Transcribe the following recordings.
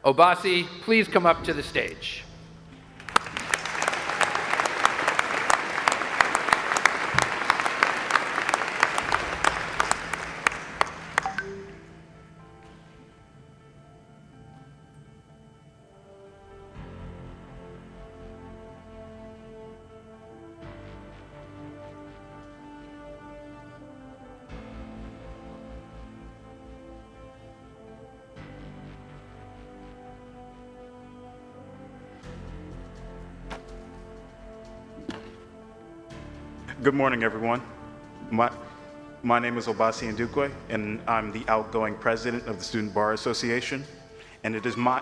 Obasi, please come up to the stage. Good morning, everyone. My name is Obasi Ndukwe, and I'm the outgoing president of the Student Bar Association. And it is my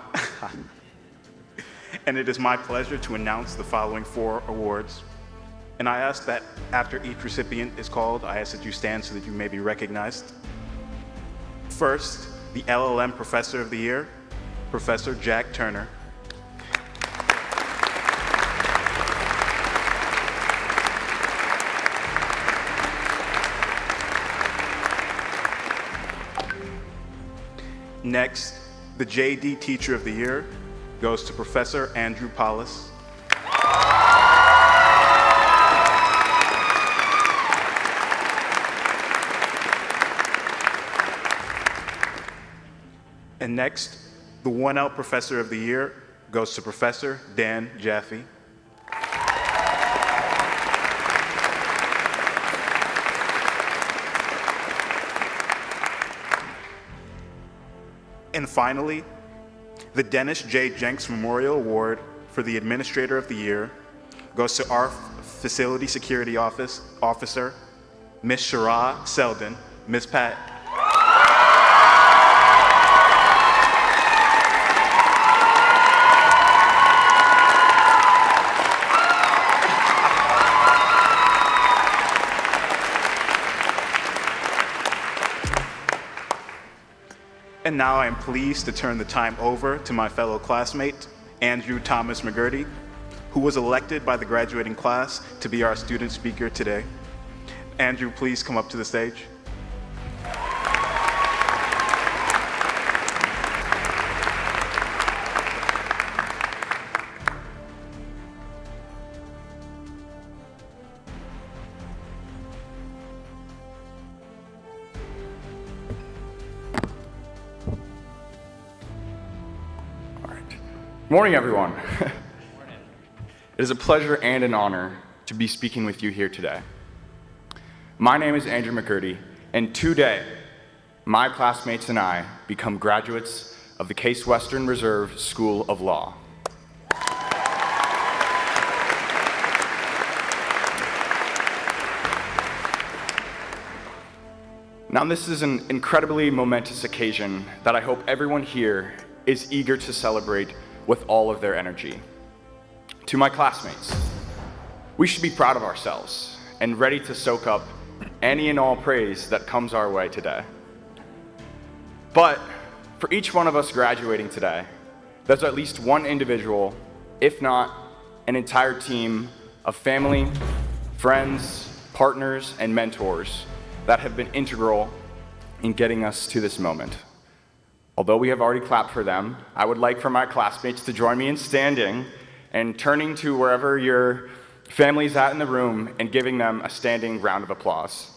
pleasure to announce the following 4 awards. And I ask that after each recipient is called, I ask that you stand so that you may be recognized. First, the LLM Professor of the Year, Professor Jack Turner. Next, the JD Teacher of the Year goes to Professor Andrew Paulus. And next, the 1L Professor of the Year goes to Professor Dan Jaffe. And finally, the Dennis J. Jenks Memorial Award for the Administrator of the Year goes to our Facility Security Officer, Ms. Shara Selden. Ms. Pat. And now I am pleased to turn the time over to my fellow classmate, Andrew Thomas McGurty, who was elected by the graduating class to be our student speaker today. Andrew, please come up to the stage. Good morning, everyone. It is a pleasure and an honor to be speaking with you here today. My name is Andrew McGurty, and today, my classmates and I become graduates of the Case Western Reserve School of Law. Now, this is an incredibly momentous occasion that I hope everyone here is eager to celebrate with all of their energy. To my classmates, we should be proud of ourselves and ready to soak up any and all praise that comes our way today. But for each one of us graduating today, there's at least one individual, if not an entire team of family, friends, partners, and mentors that have been integral in getting us to this moment. Although we have already clapped for them, I would like for my classmates to join me in standing and turning to wherever your family's at in the room and giving them a standing round of applause.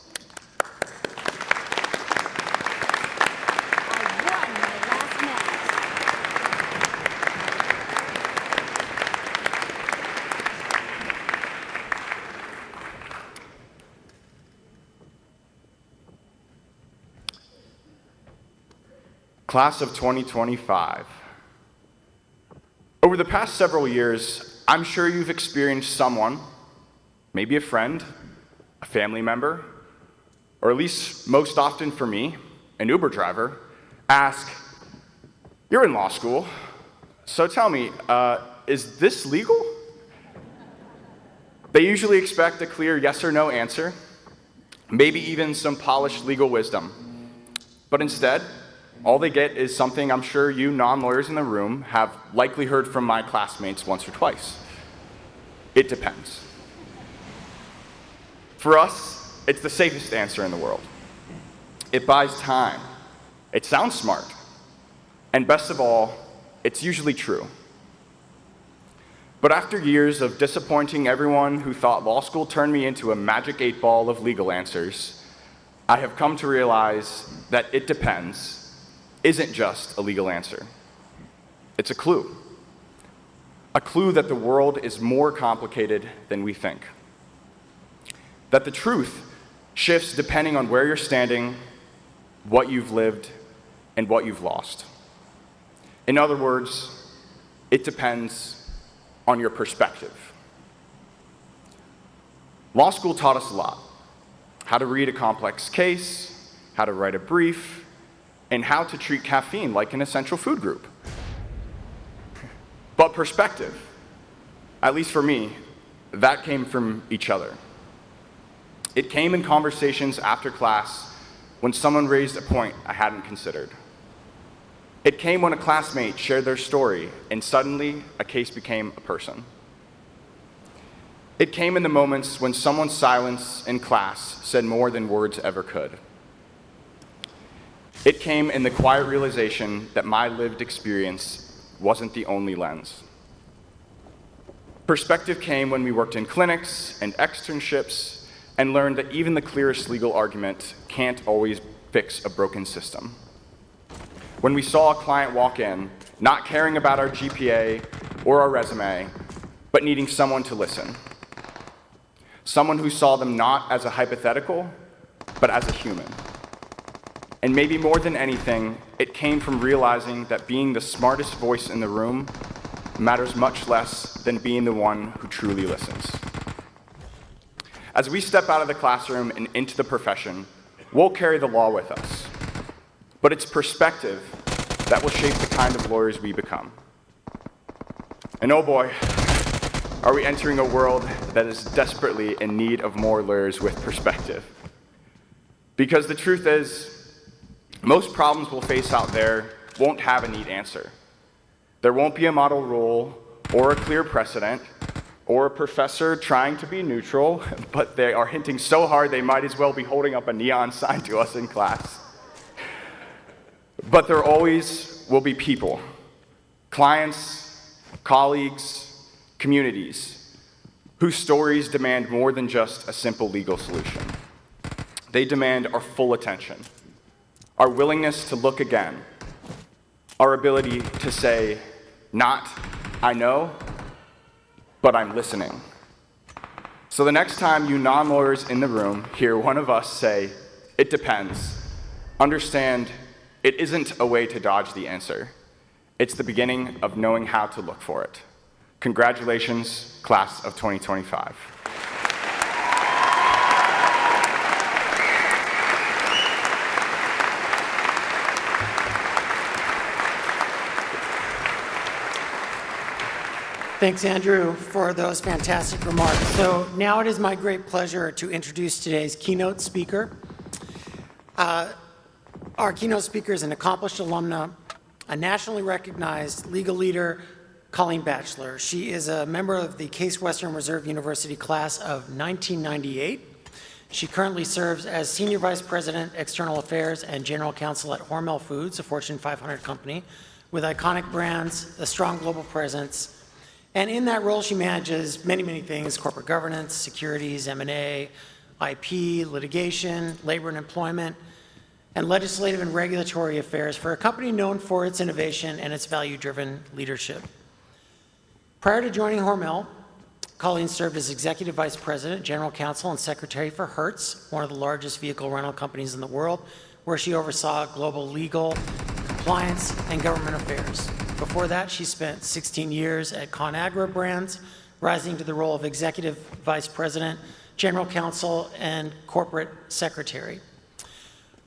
Class of 2025. Over the past several years, I'm sure you've experienced someone, maybe a friend, a family member, or at least most often for me, an Uber driver, ask, "You're in law school, so tell me, is this legal?" They usually expect a clear yes or no answer, maybe even some polished legal wisdom. But instead, all they get is something I'm sure you non-lawyers in the room have likely heard from my classmates once or twice. It depends. For us, it's the safest answer in the world. It buys time. It sounds smart. And best of all, it's usually true. But after years of disappointing everyone who thought law school turned me into a magic 8-ball of legal answers, I have come to realize that "it depends" isn't just a legal answer. It's a clue. A clue that the world is more complicated than we think. That the truth shifts depending on where you're standing, what you've lived, and what you've lost. In other words, it depends on your perspective. Law school taught us a lot. How to read a complex case, how to write a brief, and how to treat caffeine like an essential food group. But perspective, at least for me, that came from each other. It came in conversations after class when someone raised a point I hadn't considered. It came when a classmate shared their story and suddenly a case became a person. It came in the moments when someone's silence in class said more than words ever could. It came in the quiet realization that my lived experience wasn't the only lens. Perspective came when we worked in clinics and externships and learned that even the clearest legal argument can't always fix a broken system. When we saw a client walk in, not caring about our GPA or our resume, but needing someone to listen. Someone who saw them not as a hypothetical, but as a human. And maybe more than anything, it came from realizing that being the smartest voice in the room matters much less than being the one who truly listens. As we step out of the classroom and into the profession, we'll carry the law with us. But it's perspective that will shape the kind of lawyers we become. And oh boy, are we entering a world that is desperately in need of more lawyers with perspective. Because the truth is, most problems we'll face out there won't have a neat answer. There won't be a model rule or a clear precedent or a professor trying to be neutral, but they are hinting so hard they might as well be holding up a neon sign to us in class. But there always will be people, clients, colleagues, communities, whose stories demand more than just a simple legal solution. They demand our full attention, our willingness to look again, our ability to say, not, "I know," but "I'm listening." So the next time you non-lawyers in the room hear one of us say, "It depends," understand it isn't a way to dodge the answer. It's the beginning of knowing how to look for it. Congratulations, class of 2025. Thanks, Andrew, for those fantastic remarks. So now it is my great pleasure to introduce today's keynote speaker. Our keynote speaker is an accomplished alumna, a nationally recognized legal leader, Colleen Batchelor. She is a member of the Case Western Reserve University class of 1998. She currently serves as Senior Vice President, External Affairs, and General Counsel at Hormel Foods, a Fortune 500 company, with iconic brands, a strong global presence. And in that role, she manages many, many things: corporate governance, securities, M&A, IP, litigation, labor and employment, and legislative and regulatory affairs for a company known for its innovation and its value-driven leadership. Prior to joining Hormel, Colleen served as Executive Vice President, General Counsel, and Secretary for Hertz, one of the largest vehicle rental companies in the world, where she oversaw global legal, compliance, and government affairs. Before that, she spent 16 years at ConAgra Brands, rising to the role of Executive Vice President, General Counsel, and Corporate Secretary.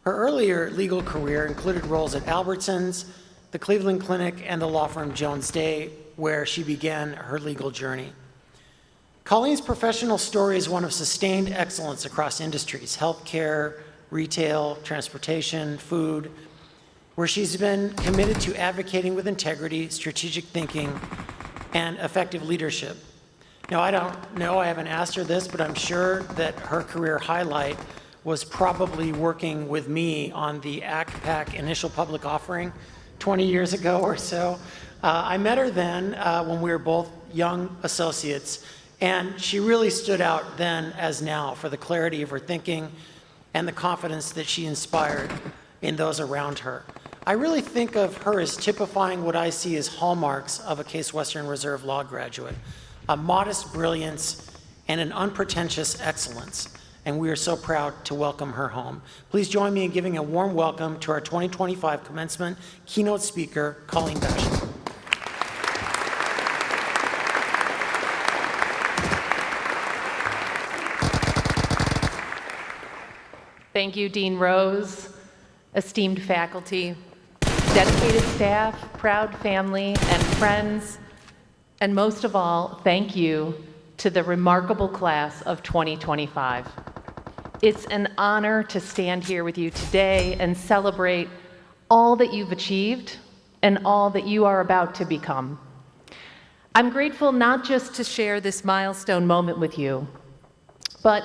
Her earlier legal career included roles at Albertsons, the Cleveland Clinic, and the law firm Jones Day, where she began her legal journey. Colleen's professional story is one of sustained excellence across industries: healthcare, retail, transportation, food, where she's been committed to advocating with integrity, strategic thinking, and effective leadership. Now, I don't know, I haven't asked her this, but I'm sure that her career highlight was probably working with me on the ACPAC initial public offering 20 years ago or so. I met her then when we were both young associates, and she really stood out then as now for the clarity of her thinking and the confidence that she inspired in those around her. I really think of her as typifying what I see as hallmarks of a Case Western Reserve Law graduate, a modest brilliance and an unpretentious excellence. And we are so proud to welcome her home. Please join me in giving a warm welcome to our 2025 commencement keynote speaker, Colleen Basham. Thank you, Dean Rose, esteemed faculty, dedicated staff, proud family, and friends, and most of all, thank you to the remarkable class of 2025. It's an honor to stand here with you today and celebrate all that you've achieved and all that you are about to become. I'm grateful not just to share this milestone moment with you, but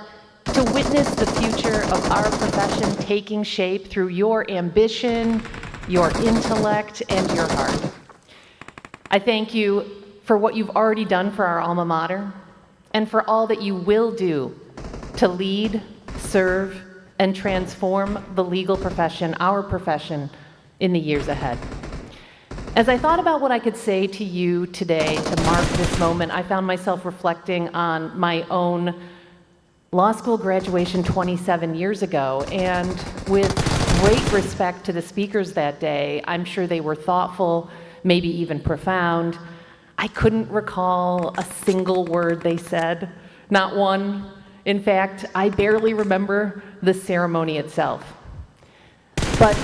to witness the future of our profession taking shape through your ambition, your intellect, and your heart. I thank you for what you've already done for our alma mater and for all that you will do to lead, serve, and transform the legal profession, our profession, in the years ahead. As I thought about what I could say to you today to mark this moment, I found myself reflecting on my own law school graduation 27 years ago, and with great respect to the speakers that day, I'm sure they were thoughtful, maybe even profound. I couldn't recall a single word they said, not one. In fact, I barely remember the ceremony itself. But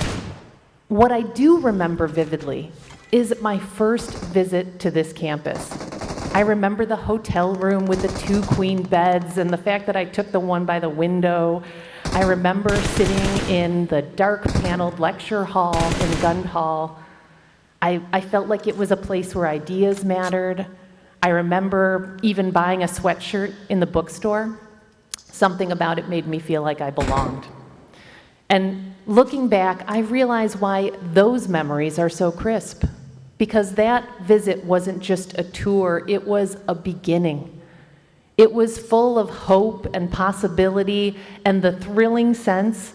what I do remember vividly is my first visit to this campus. I remember the hotel room with the 2 queen beds and the fact that I took the one by the window. I remember sitting in the dark paneled lecture hall in Gund Hall. I felt like it was a place where ideas mattered. I remember even buying a sweatshirt in the bookstore. Something about it made me feel like I belonged. And looking back, I realize why those memories are so crisp. Because that visit wasn't just a tour, it was a beginning. It was full of hope and possibility and the thrilling sense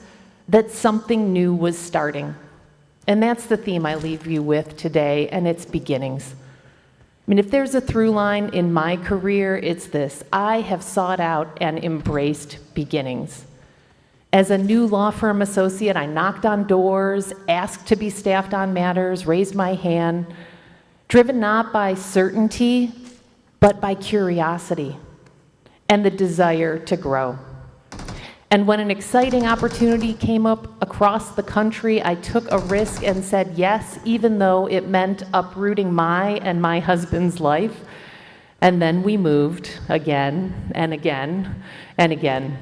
that something new was starting. And that's the theme I leave you with today, and it's beginnings. I mean, if there's a through line in my career, it's this: I have sought out and embraced beginnings. As a new law firm associate, I knocked on doors, asked to be staffed on matters, raised my hand, driven not by certainty, but by curiosity and the desire to grow. And when an exciting opportunity came up across the country, I took a risk and said yes, even though it meant uprooting my and my husband's life. And then we moved again and again and again.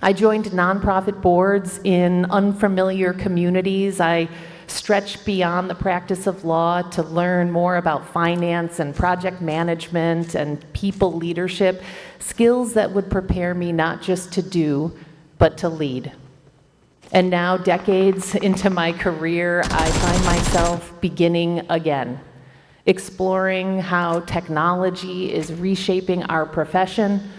I joined nonprofit boards in unfamiliar communities. I stretched beyond the practice of law to learn more about finance and project management and people leadership, skills that would prepare me not just to do, but to lead. And now, decades into my career, I find myself beginning again, exploring how technology is reshaping our profession,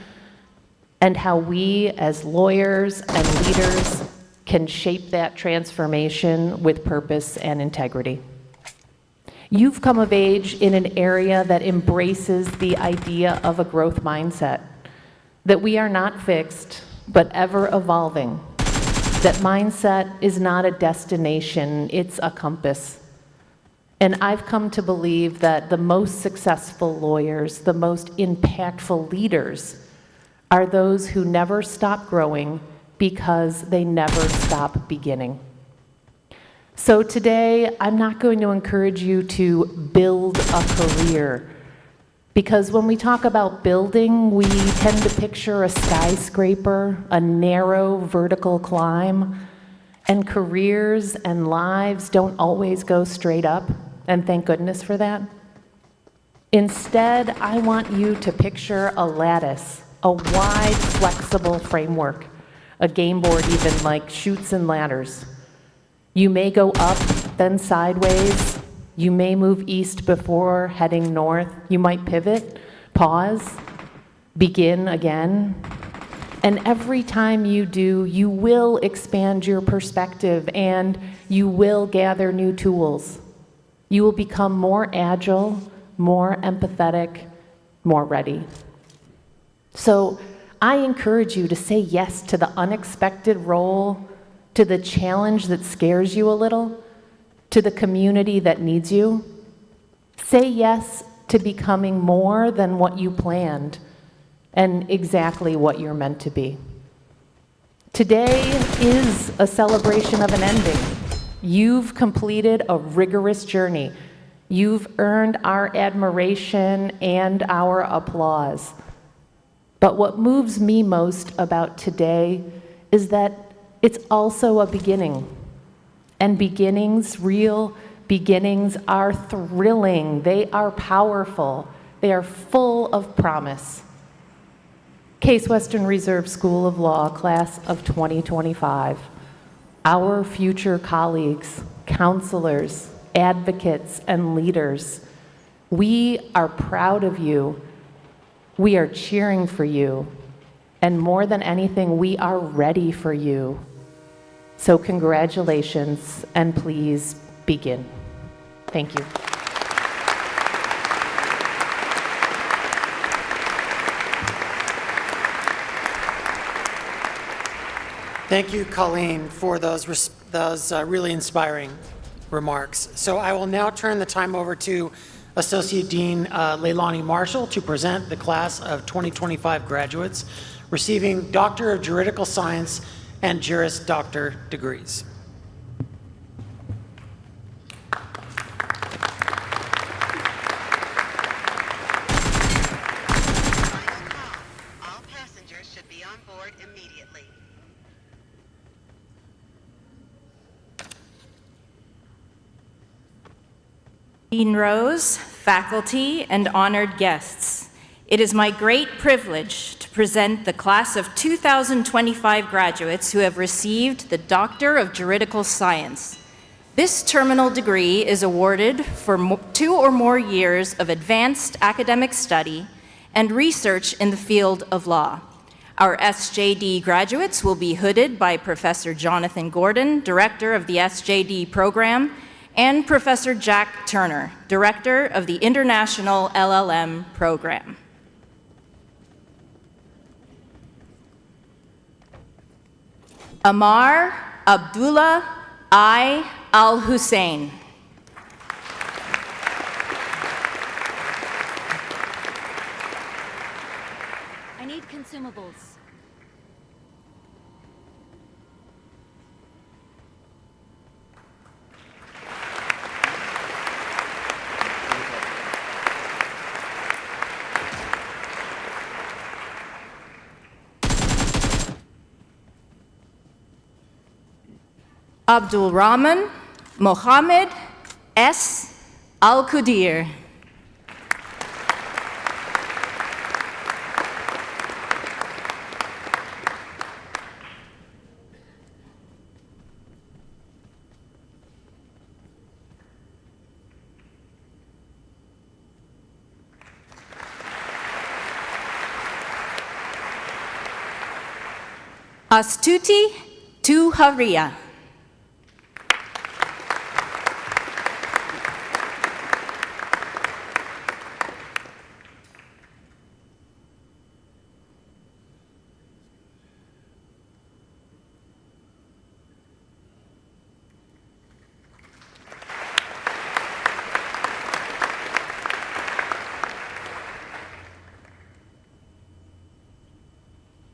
and how we as lawyers and leaders can shape that transformation with purpose and integrity. You've come of age in an area that embraces the idea of a growth mindset, that we are not fixed, but ever evolving, that mindset is not a destination, it's a compass. And I've come to believe that the most successful lawyers, the most impactful leaders, are those who never stop growing because they never stop beginning. So today, I'm not going to encourage you to build a career, because when we talk about building, we tend to picture a skyscraper, a narrow vertical climb, and careers and lives don't always go straight up, and thank goodness for that. Instead, I want you to picture a lattice, a wide, flexible framework, a game board even, like chutes and ladders. You may go up, then sideways, You may move east before heading north. You might pivot, pause, begin again. And every time you do, you will expand your perspective and you will gather new tools. You will become more agile, more empathetic, more ready. So I encourage you to say yes to the unexpected role, to the challenge that scares you a little, to the community that needs you. Say yes to becoming more than what you planned and exactly what you're meant to be. Today is a celebration of an ending. You've completed a rigorous journey. You've earned our admiration and our applause. But what moves me most about today is that it's also a beginning. And beginnings, real beginnings, are thrilling. They are powerful. They are full of promise. Case Western Reserve School of Law, class of 2025. Our future colleagues, counselors, advocates, and leaders, we are proud of you. We are cheering for you. And more than anything, we are ready for you. So congratulations, and please begin. Thank you. Thank you, Colleen, for those really inspiring remarks. So I will now turn the time over to Associate Dean Leilani Marshall to present the class of 2025 graduates receiving Doctor of Juridical Science and Juris Doctor degrees. All passengers should be on board immediately. Dean Rose, faculty, and honored guests, it is my great privilege to present the class of 2025 graduates who have received the Doctor of Juridical Science. This terminal degree is awarded for 2 or more years of advanced academic study and research in the field of law. Our SJD graduates will be hooded by Professor Jonathan Gordon, Director of the SJD program, and Professor Jack Turner, Director of the International LLM program. Amar Abdullah I. Al-Hussein. I need consumables. Abdul Rahman Mohammed S. Al-Qudir. Astuti Tuharia.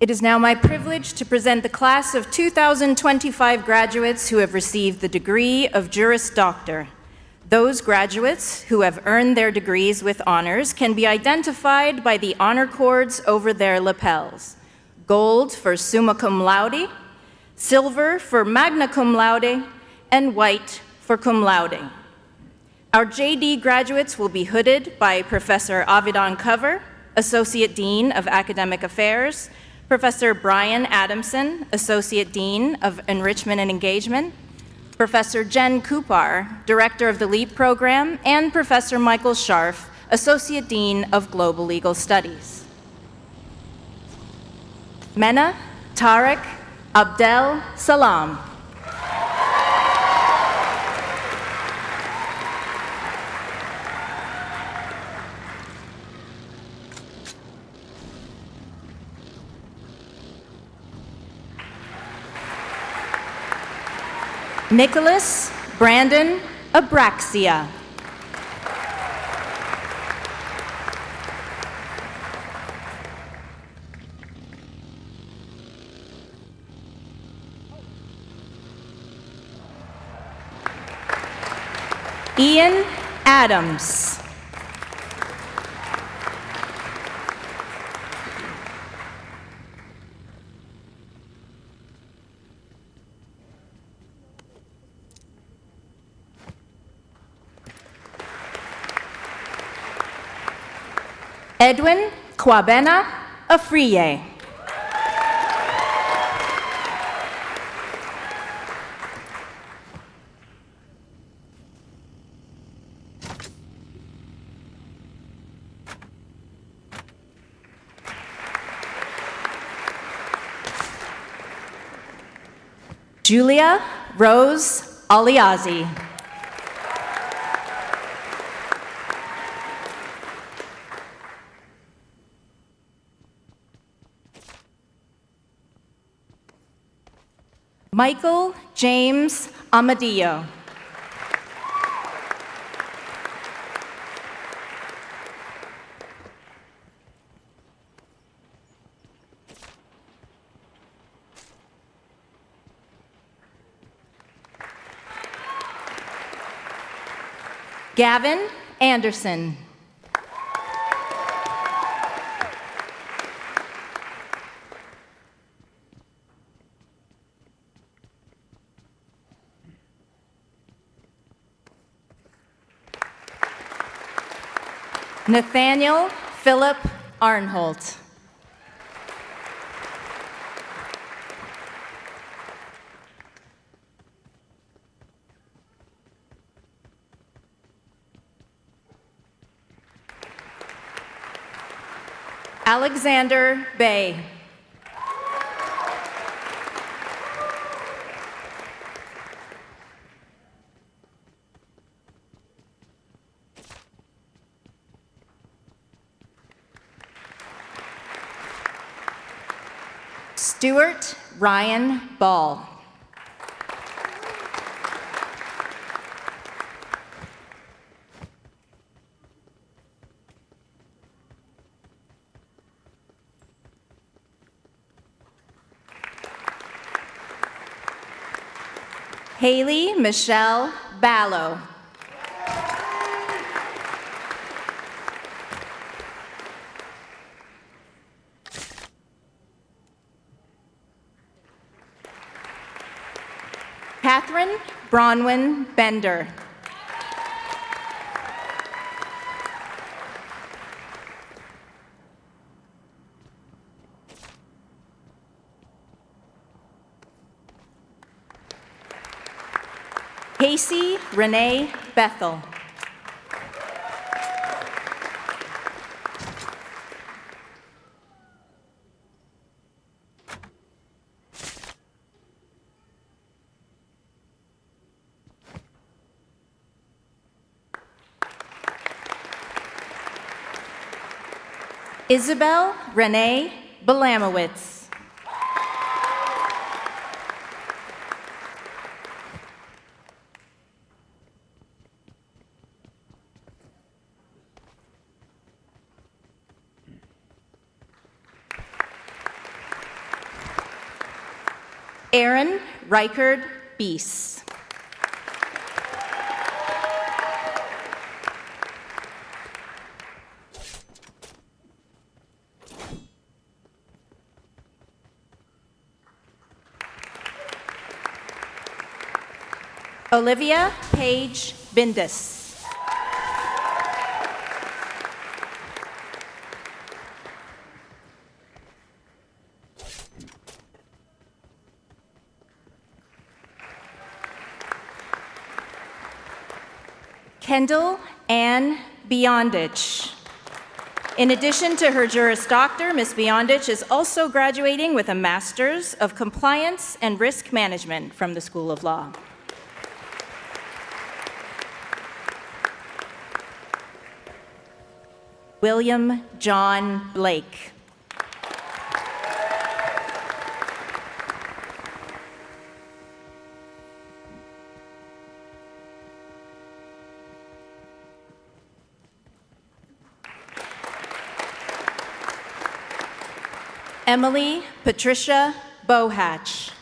It is now my privilege to present the class of 2025 graduates who have received the degree of Juris Doctor. Those graduates who have earned their degrees with honors can be identified by the honor cords over their lapels. Gold for summa cum laude, silver for magna cum laude, and white for cum laude. Our JD graduates will be hooded by Professor Avidan Cover, Associate Dean of Academic Affairs, Professor Brian Adamson, Associate Dean of Enrichment and Engagement, Professor Jen Kupar, Director of the LEAP Program, and Professor Michael Scharf, Associate Dean of Global Legal Studies. Mena Tariq Abdel Salam. Nicholas Brandon Abraxia. Ian Adams. Edwin Kwabena Afriye. Julia Rose Aliazi. Michael James Amadillo. Gavin Anderson. Nathaniel Philip Arnholt. Alexander Bay. Stuart Ryan Ball. Haley Michelle Ballo. Catherine Bronwyn Bender. Casey Renee Bethel. Isabel Renee Belamowitz. Aaron Reichard Beese. Olivia Page Bindus. Kendall Ann Beyondich. In addition to her Juris Doctor, Ms. Beyondich is also graduating with a Master's of Compliance and Risk Management from the School of Law. William John Blake. Emily Patricia Bohatch.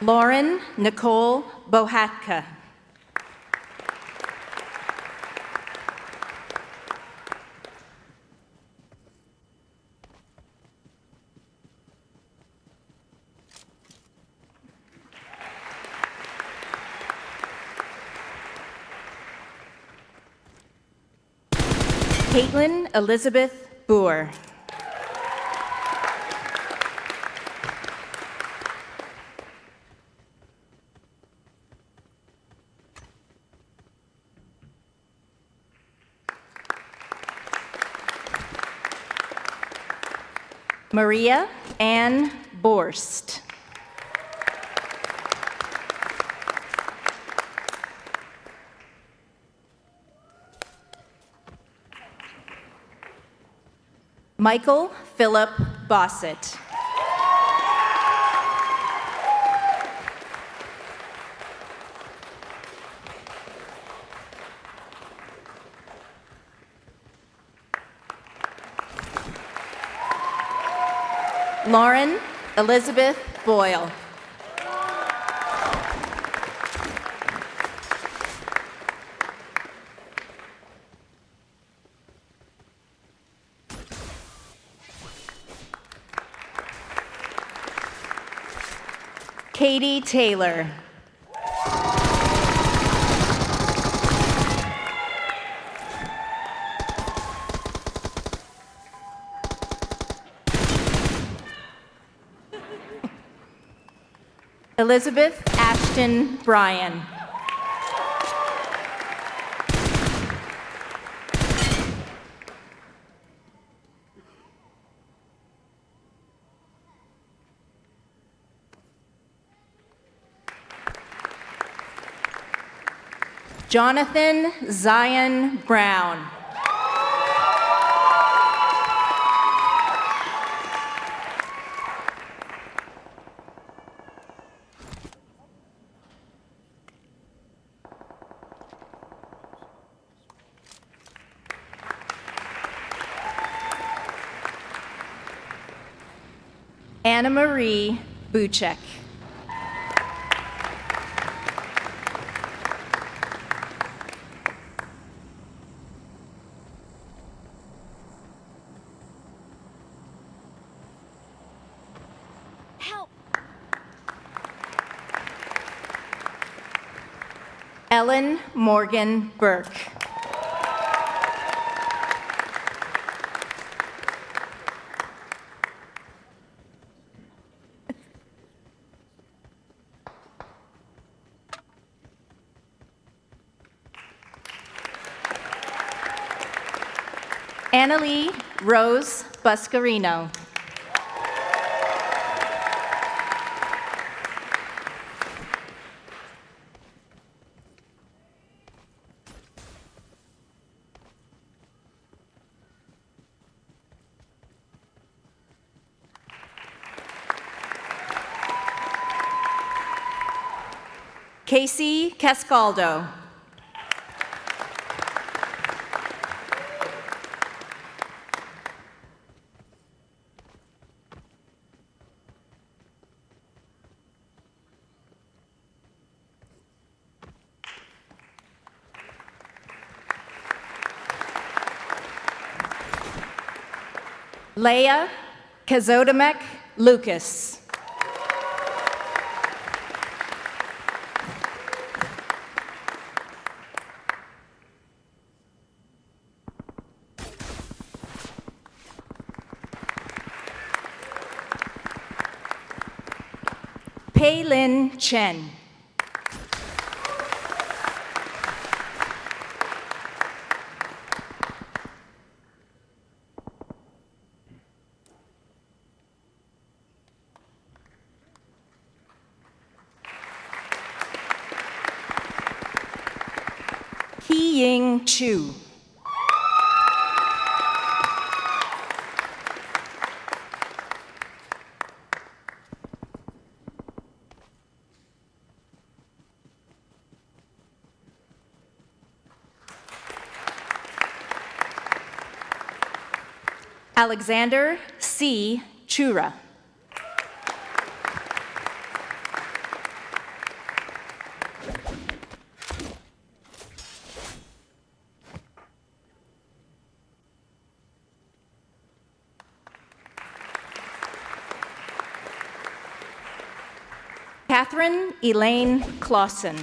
Lauren Nicole Bohatka. Caitlin Elizabeth Boer. Maria Ann Borst. Michael Philip Bossett. Lauren Elizabeth Boyle. Katie Taylor. Elizabeth Ashton Bryan. Jonathan Zion Brown. Anna Marie Buchek. Help! Ellen Morgan Burke. Annalie Rose Buscarino. Casey Cascaldo. Leah Kazodamek Lucas. Kaylin Chen. Ying Chu. Alexander C. Chura. Catherine Elaine Clausen.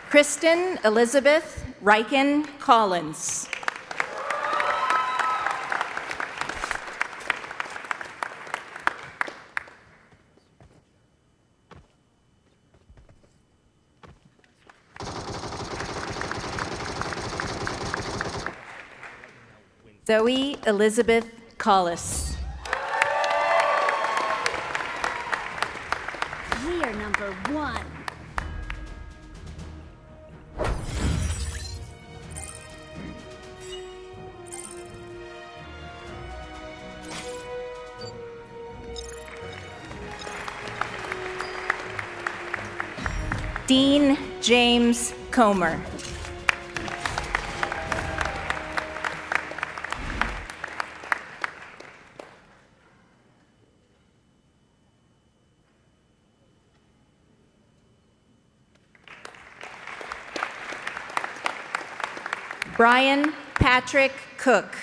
Kristen Elizabeth Riken Collins. Zoe Elizabeth Collis. We are number one. Dean James Comer. Brian Patrick Cook.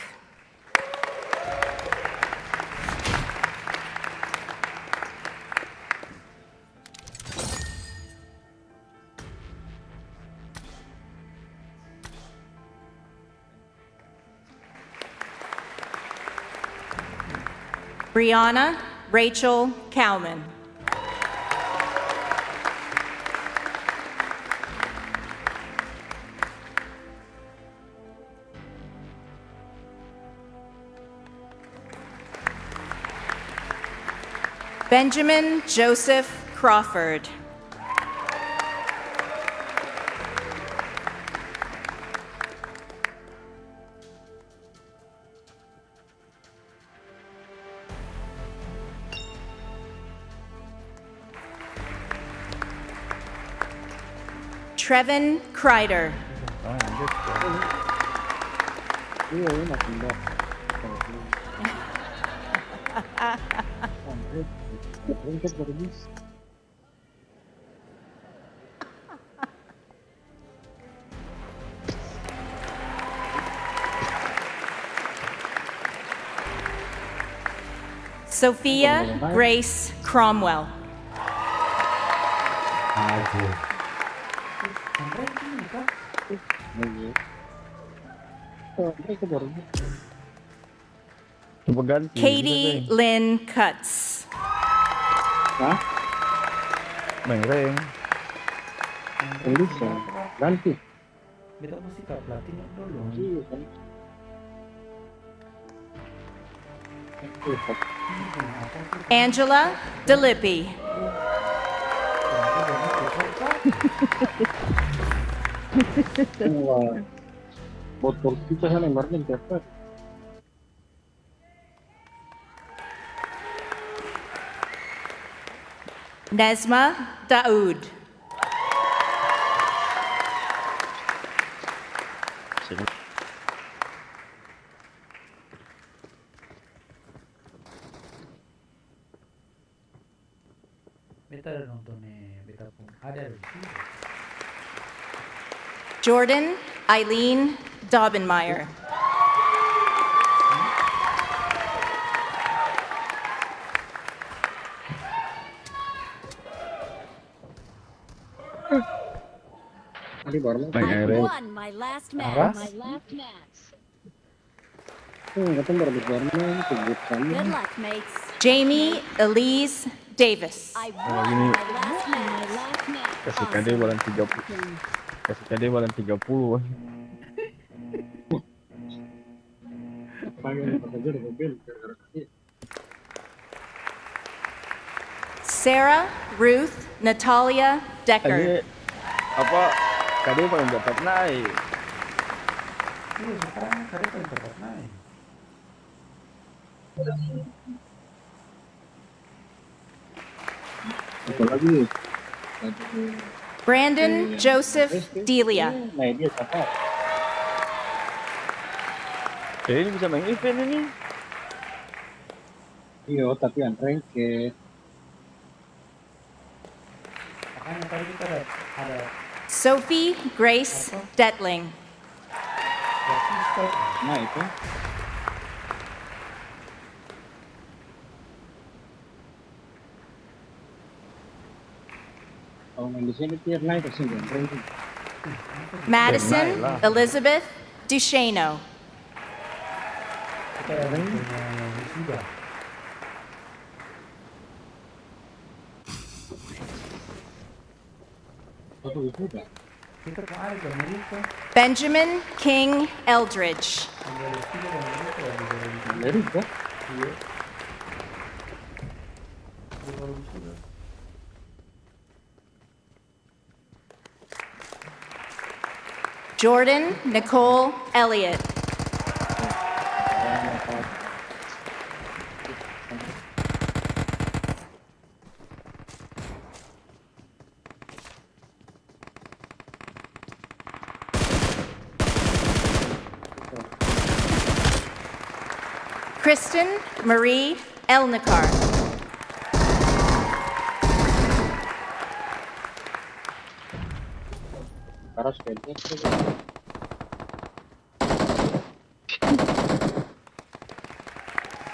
Brianna Rachel Cowman. Benjamin Joseph Crawford. Trevin Kreider. Sophia Grace Cromwell. Katie Lynn Cutts. Angela DeLippi. Nesma Daoud. Jordan Eileen Daubenmeyer. I won my last match. Good luck, mates. Jamie Elise Davis. I won my last match. Kasih KD balan 30. Kasih KD balan 30. Sarah Ruth Natalia Decker. KD apa? KD paling dapat naik. Brandon Joseph Delia. KD ini bisa main event ini. Sophie Grace Detling. Madison Elizabeth Duchesneau. Benjamin King Eldridge. Jordan Nicole Elliott. Kristen Marie Elnikar.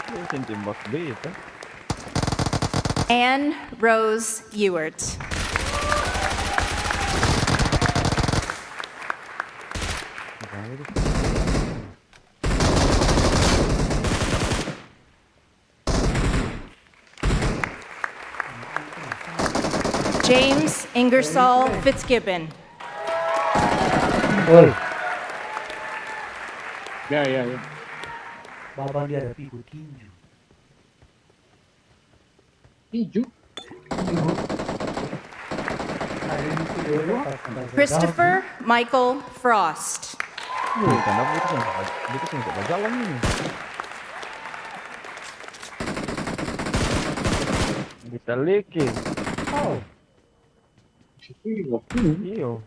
Ini tembak B itu. Anne Rose Ewart. James Ingersoll Fitzgibbon. Bapak dia ada piku tinju. Christopher Michael Frost. Kenapa itu nggak jalan ini? Bisa leaking. Oh. Iyo.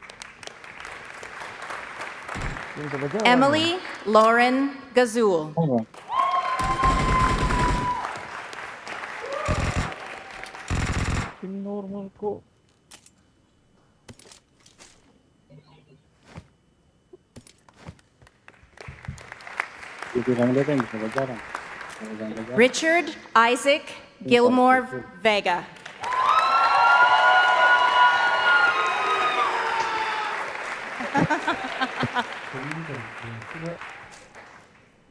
Emily Lauren Gazul. Ini normal kok. Richard Isaac Gilmore Vega.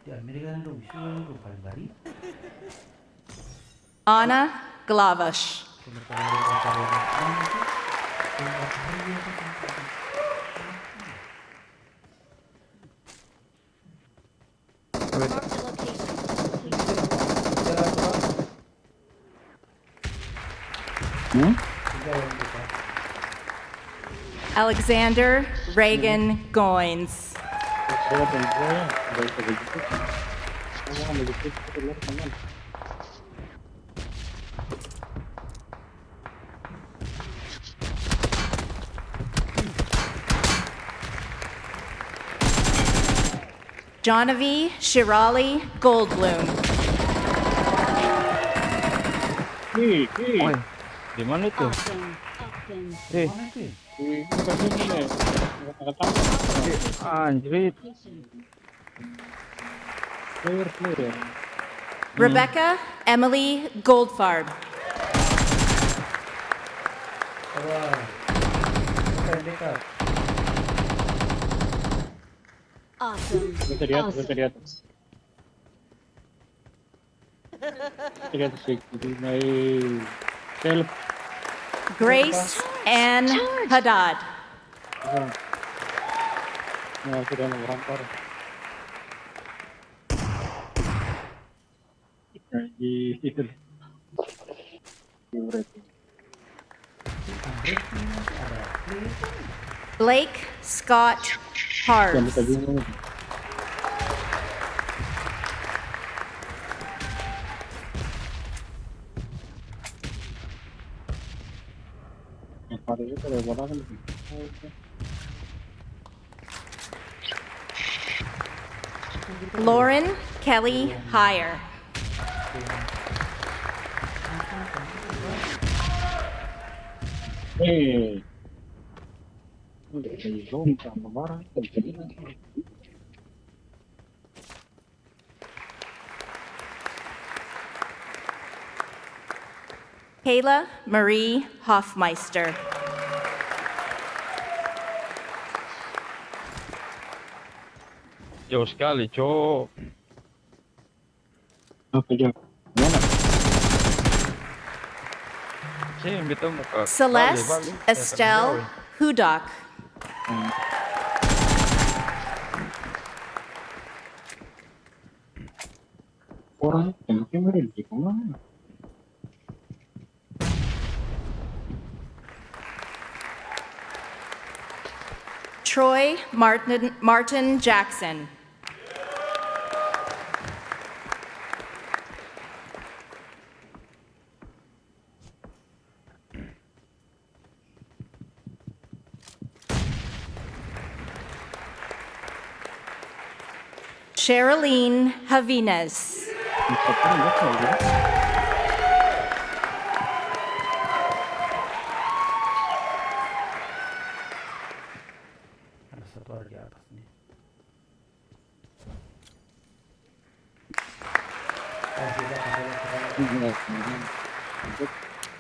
Di Amerika kan itu paling bari. Anna Glavash. Alexander Reagan Goins. Jonavi Shirali Goldblum. Oi, di mana itu? Anjrit. Rebecca Emily Goldfarb. Awesome. Bisa di atas, Awesome. bisa di atas. Bisa di atas, jadi naik. Self. Grace Ann Haddad. Nah, sudah mau rampar. Di situ. Blake Scott Yang Harves. kita bingung. Yang pada itu ada bola kan. Lauren Kelly Heyer. Udah kayak zone sama barang. Kayla Marie Hoffmeister. Jauh sekali, Cok. Apa jauh? Mana? Sih, kita mau ke Celeste Estelle Hudak. Orang yang kemarin di mana? Troy Martin Jackson. Sherilyn Javines. Ada satu ada di atas nih.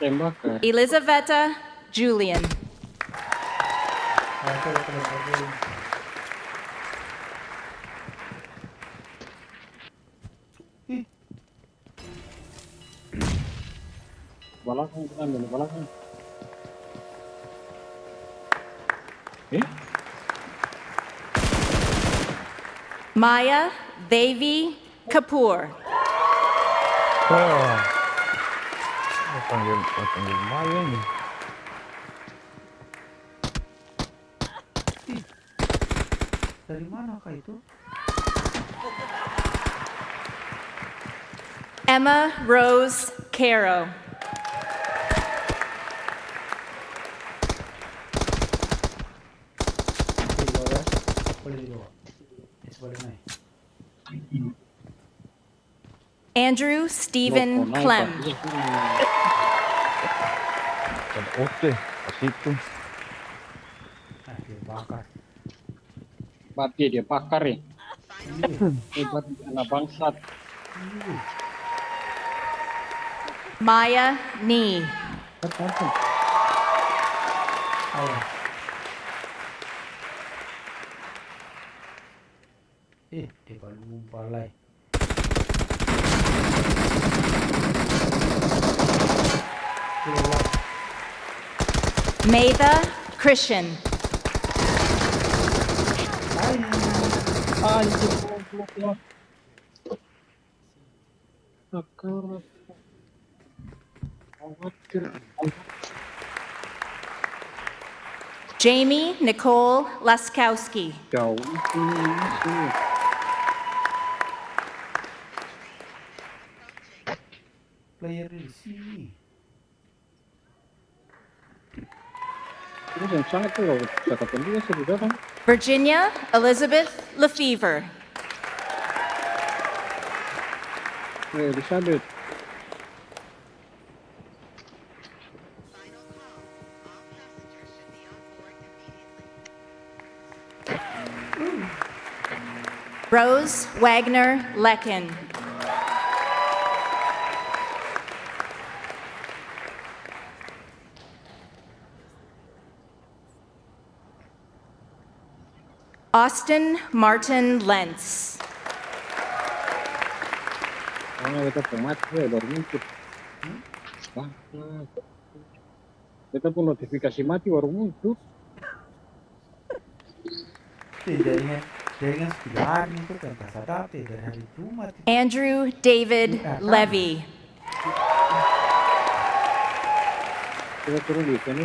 Tembak ke Elizaveta Julian. belakang, ambil belakang. Maya Devi Kapoor. Panggil Maya nih. Dari mana kah itu? Emma Rose Caro. Boleh di bawah. Boleh naik. Andrew Stephen Clem. Oke, ke situ. Dia bakar. Mati dia bakar ya. Hebat anak bangsat. Maya Nee. Allah. Dia baru ngumpalai. Matha Christian. Jamie Nicole Laskowski. Jauh. Player di sini. Terus yang sangat tuh loh, catatan dia sudah kan. Virginia Elizabeth Lefevre. Elizabeth. Final call. All passengers should be on board immediately. Rose Wagner Lecken. Austin Martin Lentz. Beta pun mati, baru muncul. Beta pun notifikasi mati baru muncul. Jaringan sudah hari itu kan tak sadar dari hari Jumat itu. Andrew David Levy. Kita turun di sini.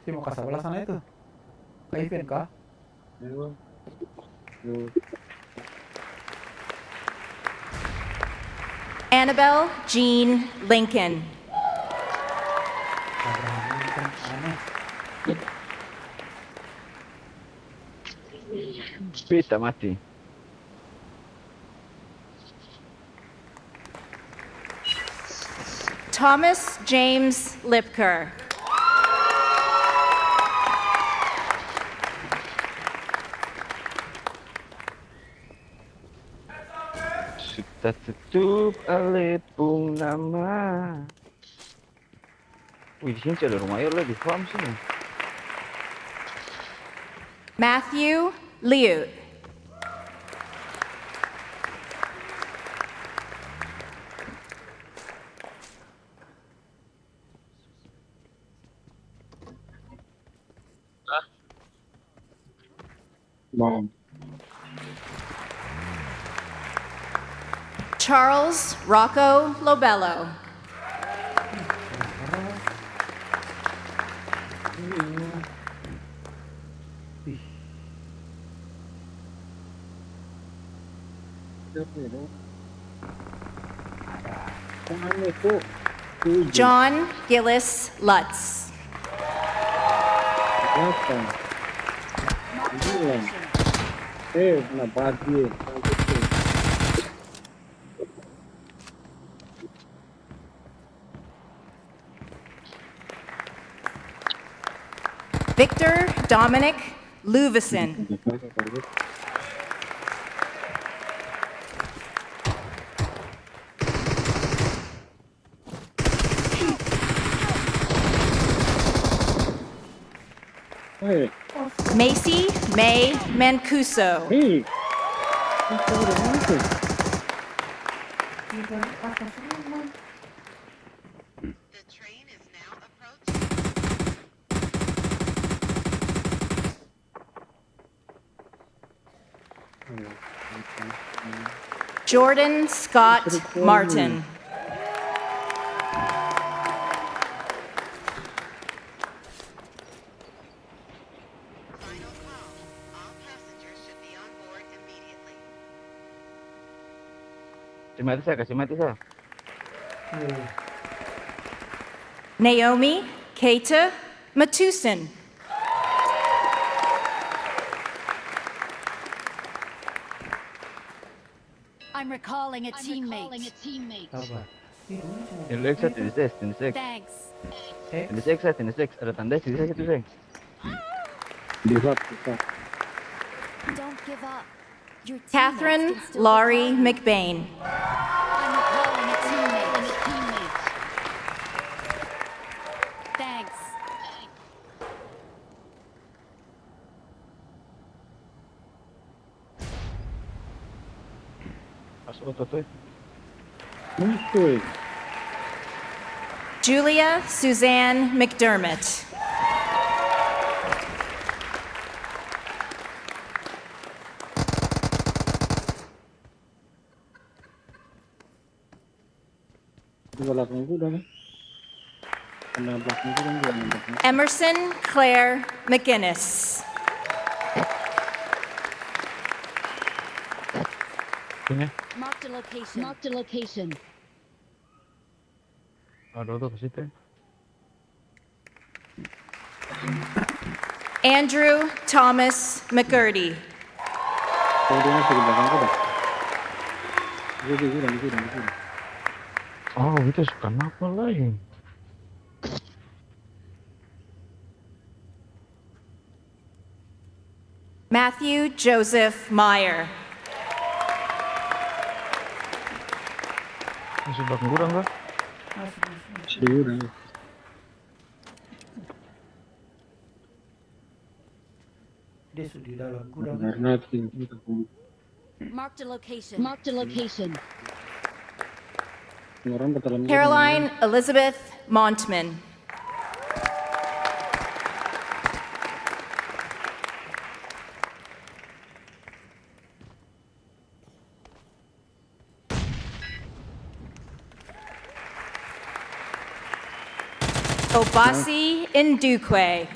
Saya mau ke sebelah sana itu. Ke event kah? Annabelle Jean Lincoln. Ini kan aneh. Beta mati. Thomas James Lipker. Sudah tutup oleh nama. Wih, di sini ada rumah air lah di farm sini. Matthew Liut. Bom. Charles Rocco Lobello. John Gillis Lutz. Victor Dominic Luvison. Macy May Mancuso. The train is now approaching. Jordan Scott Martin. Final call. All passengers should be on board immediately. Kasih mati saya. Naomi Keita Matusin. I'm recalling a teammate. Apa? Ini X ini X, ini X, Thanks. ini X, ini X. Ada tanda X, ini X itu X. Don't give up. Your teammates Catherine can still Laurie recall you. McBain. I'm recalling a teammate. Thanks. Masuk tuh. Julia Suzanne McDermott. Emerson Claire McGinnis. Marked a location. Ada tuh ke situ. Andrew Thomas McGurdy. Oh, itu kenapa lagi? Matthew Joseph Meyer. Sudah kurang kah? Dia sudah di dalam gudang. Marked a location. Marked a location. Caroline Elizabeth Montman. Obasi Ndukwe.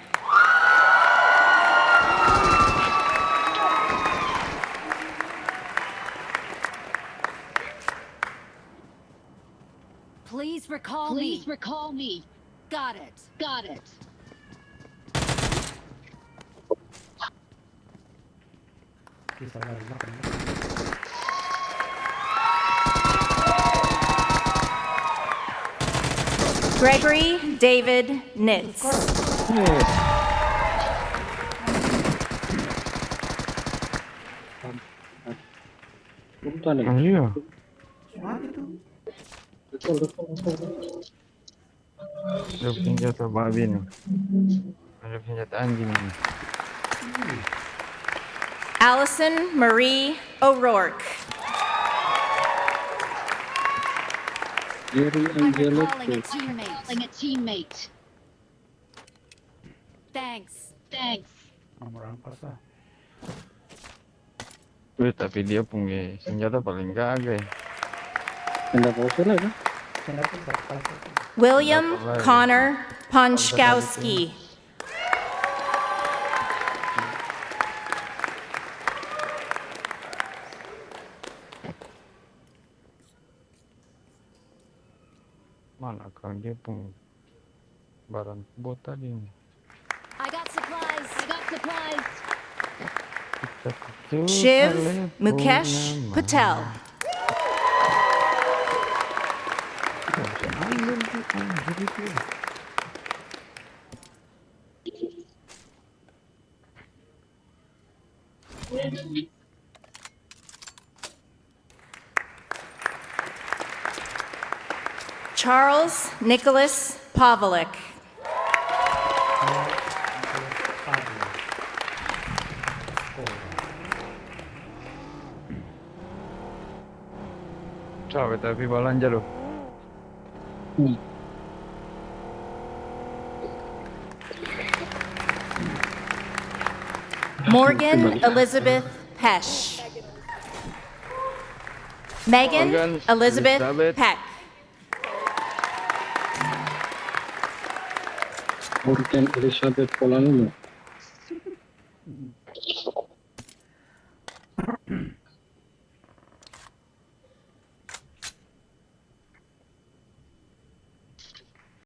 Please recall me. Please recall me. Got it. Got it. Kisah lari makan. Gregory David Nitz. Iya. Mati tuh. Ada senjata babi nih. Ada senjata anjing nih. Allison Marie O'Rourke. I'm recalling a teammate. Calling a teammate. Thanks. Thanks. Nomor ampas lah. Wih, tapi dia punya senjata paling gagah. Saya dapat berapa? William Connor Ponchkowski. Mana kan dia punya barang bot tadi nih. I got supplies. I got supplies. Shiv Mukesh Patel. Charles Nicholas Pavlik. Sabe, tapi balanja loh. Morgan Elizabeth Pesh. Megan Morgan Elizabeth Elizabeth. Peck. Morgan Elizabeth Polano.